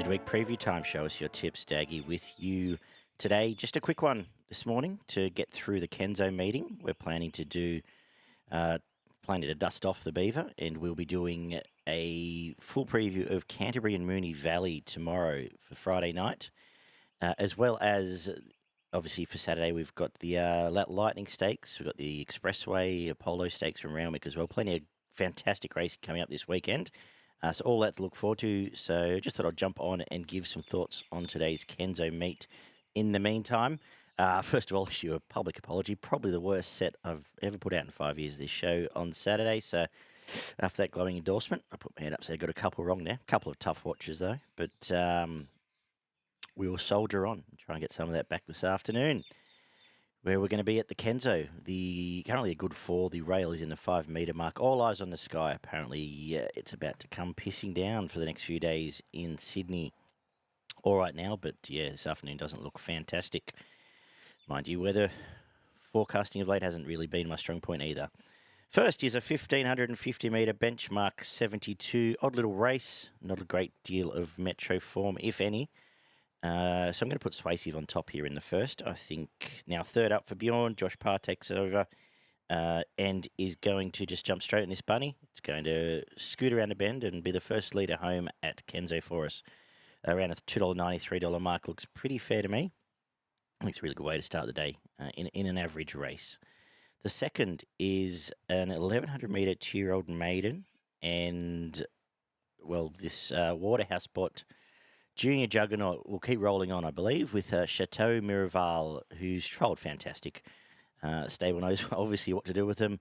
Midweek Preview Time. Show us your tips, Daggy, with you today. Just a quick one this morning to get through the Kenzo meeting. We're planning to dust off the Beaver, and we'll be doing a full preview of Canterbury and Moonee Valley tomorrow for Friday night, as well as obviously for Saturday we've got the Lightning Stakes, we've got the Expressway Apollo Stakes from Randwick as well. Plenty of fantastic racing coming up this weekend. So all that to look forward to. So just thought I'd jump on and give some thoughts on today's Kenzo meet. In the meantime, first of all, issue a public apology. Probably the worst set I've ever put out in 5 years, this show on Saturday. So after that glowing endorsement, I put my hand up, so I got a couple wrong there. A couple of tough watches, though. But we will soldier on and try and get some of that back this afternoon, where we're going to be at the Kenzo. Currently a good 4. The rail is in the 5 metre mark. All eyes on the sky. Apparently, it's about to come pissing down for the next few days in Sydney. All right now, but yeah, this afternoon doesn't look fantastic. Mind you, weather forecasting of late hasn't really been my strong point either. First is a 1,550 metre benchmark 72. Odd little race. Not a great deal of metro form, if any. So I'm going to put Swaysive on top here in the first. I think now third up for Bjorn. Josh Parr takes over and is going to just jump straight in this bunny. It's going to scoot around the bend and be the first leader home at Kenzo for us. Around a $2.90, $3 mark looks pretty fair to me. I think it's a really good way to start the day in an average race. The second is an 1,100 metre 2-year-old maiden. And, well, this Waterhouse spot junior juggernaut will keep rolling on, I believe, with Chateau Miraval, who's trolled fantastic. Stable knows obviously what to do with them.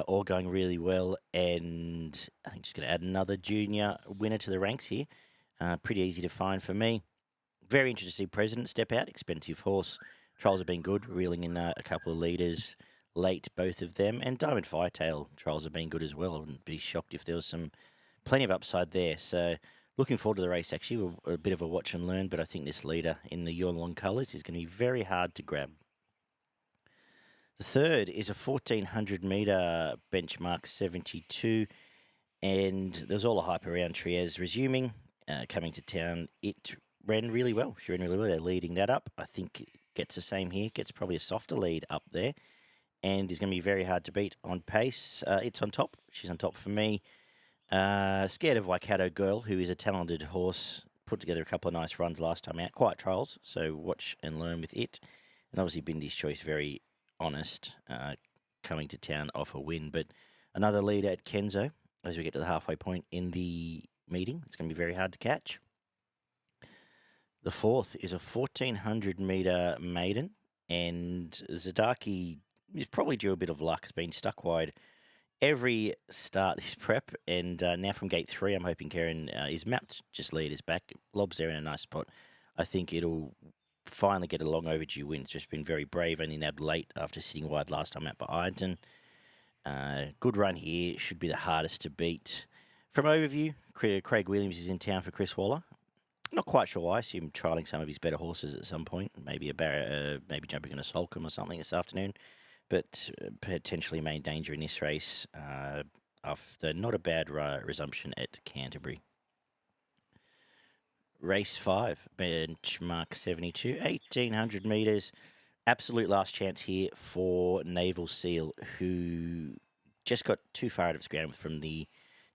All going really well. And I think just going to add another junior winner to the ranks here. Pretty easy to find for me. Very interested to see President step out. Expensive horse. Trials have been good, reeling in a couple of leaders late, both of them. And Diamond Firetail trials have been good as well. I wouldn't be shocked if there was plenty of upside there. So looking forward to the race, actually. A bit of a watch and learn, but I think this leader in the Yuan Long colours is going to be very hard to grab. The third is a 1,400 metre benchmark 72. And there's all the hype around Triez resuming. Coming to town, it ran really well. She ran really well. They're leading that up. I think it gets the same here. Gets probably a softer lead up there. And is going to be very hard to beat on pace. It's on top. She's on top for me. Scared of Waikato Girl, who is a talented horse. Put together a couple of nice runs last time out. Quiet trials, so watch and learn with it. And obviously Bindi's Choice, very honest, coming to town off a win. But another leader at Kenzo as we get to the halfway point in the meeting. It's going to be very hard to catch. The fourth is a 1,400 metre maiden, and Zadaki is probably due a bit of luck. Has been stuck wide every start this prep, and now from gate 3, I'm hoping Karen is mapped. Just lead is back. Lob's there in a nice spot. I think it'll finally get a long overdue win. It's just been very brave, only nabbed late after sitting wide last time out by Ironton. Good run here. Should be the hardest to beat. From overview, Craig Williams is in town for Chris Waller. Not quite sure why. I assume trialling some of his better horses at some point. Maybe maybe jumping on a Solcombe or something this afternoon. But potentially main danger in this race after not a bad resumption at Canterbury. Race 5, benchmark 72, 1,800 metres. Absolute last chance here for Naval Seal, who just got too far out of his ground from the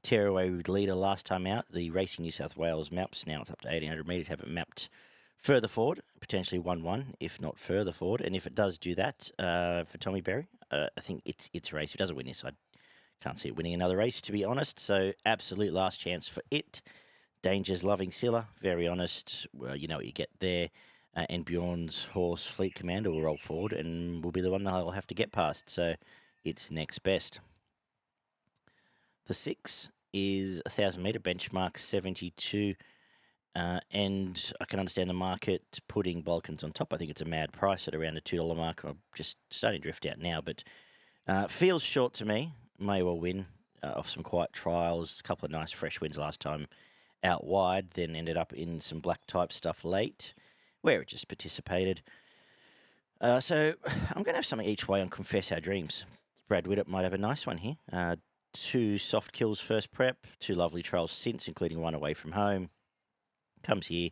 tearaway leader last time out. The Racing New South Wales maps, now it's up to 1,800 metres, have it mapped further forward, potentially 1-1, if not further forward. And if it does do that for Tommy Berry, I think it's a race. If it doesn't win this, I can't see it winning another race, to be honest. So absolute last chance for it. Danger's Loving Silla, very honest. Well, you know what you get there. And Bjorn's horse, Fleet Commander, will roll forward and will be the one I'll have to get past. So it's next best. The 6 is a 1,000 metre benchmark 72. And I can understand the market putting Balkans on top. I think it's a mad price at around the $2 mark. I'm just starting to drift out now, but feels short to me. May well win off some quiet trials. A couple of nice fresh wins last time out wide, then ended up in some black type stuff late, where it just participated. So I'm going to have something each way on Confess Our Dreams. Brad Whittett might have a nice one here. 2 soft kills first prep, 2 lovely trials since, including one away from home. comes here,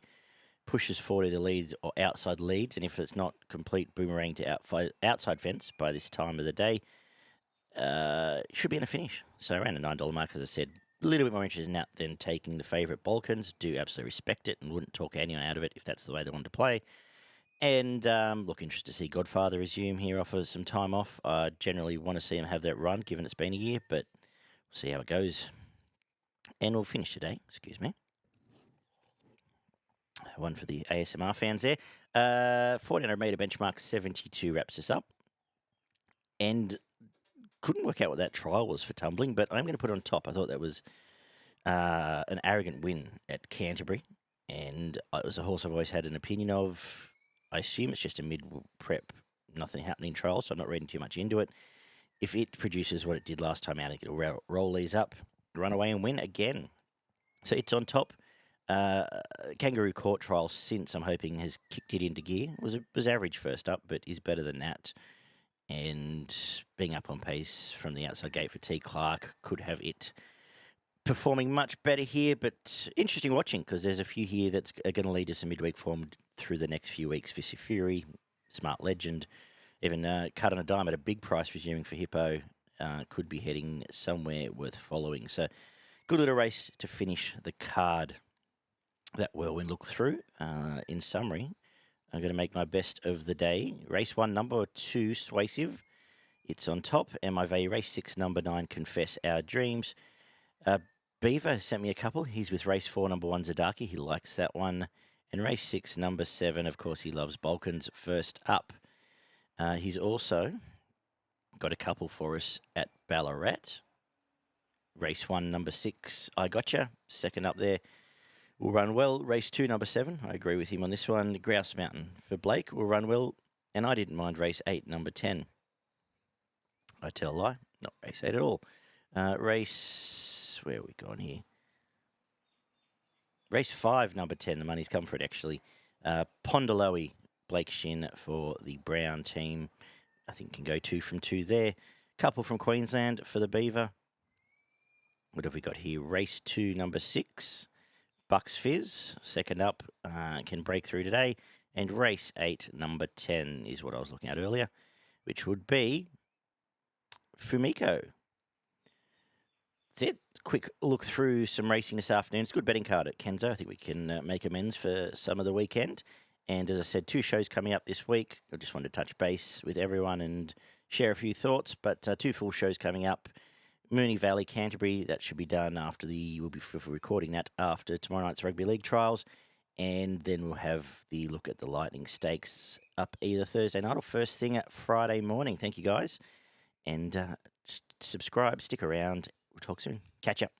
pushes 40 the leads or outside leads, and if it's not complete boomerang to outside fence by this time of the day, should be in a finish. So around the $9 mark, as I said, a little bit more interested in that than taking the favourite Balkans. Do absolutely respect it and wouldn't talk anyone out of it if that's the way they want to play. And look, interested to see Godfather resume here, offer some time off. I generally want to see him have that run, given it's been a year, but we'll see how it goes. And we'll finish today. Excuse me. One for the ASMR fans there. 1400 metre benchmark 72 wraps us up. And couldn't work out what that trial was for tumbling, but I'm going to put it on top. I thought that was an arrogant win at Canterbury. And it was a horse I've always had an opinion of. I assume it's just a mid-prep, nothing happening trial, so I'm not reading too much into it. If it produces what it did last time out, it'll roll these up, run away and win again. So it's on top. Kangaroo Court trial since, I'm hoping, has kicked it into gear. Was average first up, but is better than that. And being up on pace from the outside gate for T. Clark could have it performing much better here, but interesting watching because there's a few here that's going to lead to some midweek form through the next few weeks. Visi Fury, Smart Legend, even Cut on a Dime at a big price resuming for Hippo could be heading somewhere worth following. So good little race to finish the card. That whirlwind look through. In summary, I'm going to make my best of the day. Race 1, number 2, Suasive. It's on top. MIV race 6, number 9, Confess Our Dreams. Beaver sent me a couple. He's with race 4, number 1, Zadaki. He likes that one. And race 6, number 7, of course, he loves Balkans first up. He's also got a couple for us at Ballarat. Race 1, number 6, I Gotcha. Second up there. Will run well. Race 2, number 7. I agree with him on this one. Grouse Mountain for Blake will run well. And I didn't mind race 8, number 10. I tell a lie. Not race 8 at all. Where are we going here? Race 5, number 10. The money's come for it, actually. Pondaloe, Blake Shin for the Brown team. I think can go 2 from 2 there. Couple from Queensland for the Beaver. What have we got here? Race 2, number 6. Bucks Fizz, second up, can break through today. And race 8, number 10 is what I was looking at earlier, which would be Fumiko. That's it. Quick look through some racing this afternoon. It's a good betting card at Kenzo. I think we can make amends for some of the weekend. And as I said, 2 shows coming up this week. I just wanted to touch base with everyone and share a few thoughts. But 2 full shows coming up. Moonee Valley, Canterbury, that should be done after we'll be recording that after tomorrow night's rugby league trials. And then we'll have the look at the Lightning Stakes up either Thursday night or first thing at Friday morning. Thank you, guys. And subscribe, stick around. We'll talk soon. Catch up.